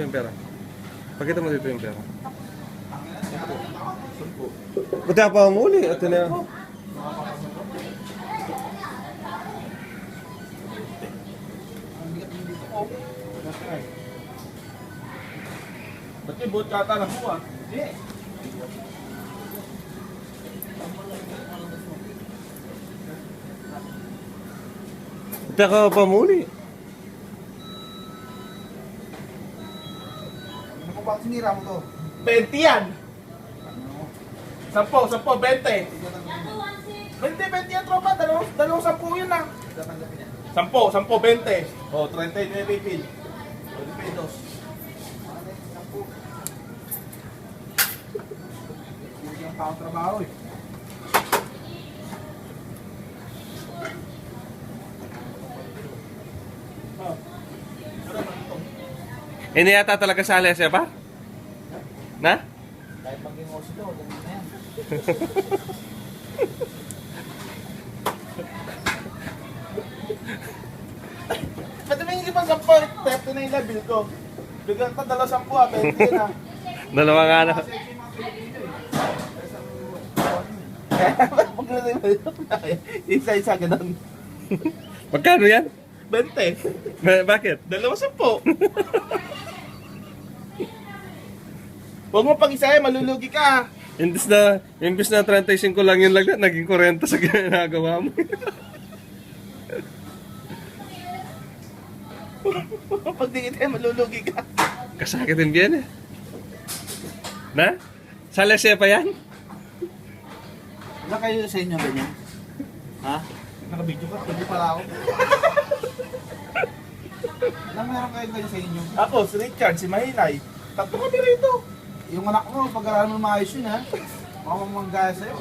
yung pera. Pakita mo dito yung pera. Ba't ka pa umuli? Ito na. Ba't yung buot kata na po ah? Ba't ka pa umuli? Ano kung bakit sinira mo to? 20 yan! 10, 20. 20 yan tropa, dalawang 10 yun ah. Tatanggapin niya. 10, 20. Oh, 39 pin. 22. Hindi ang taong trabaho eh. Oh. Hindi yata talaga sali siya pa? Na? Kahit maging oso to, ganun na yan. Pwede may hindi pa 10, 30 na yung level ko. Bigyan ka dala 10 ah, 20 na. Dalawa nga na. Kasi yung mga Pilipino eh. Maglalay mo yun. Isa-isa ganun. Magkano yan? 20. Bakit? Dalawa 10. Huwag mo pag-isaya, malulugi ka. Imbis na 35 lang yung lagnat, naging 40 sa ginagawa mo. Pag di kita, malulugi ka. Kasakit din yan eh. Na? Sali siya pa yan? Wala kayo sa inyo ganyan? Ha? Nakabidyo ka. Hindi pala ako. Wala meron kayo ganyan sa inyo? Ako, si Richard, si Mahinay. Tatlo kami rito. Yung anak mo, pag-aralan mo maayos yun ha? Baka mamanggaya sa'yo.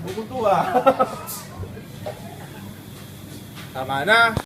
Bukod ko ah. Tama na.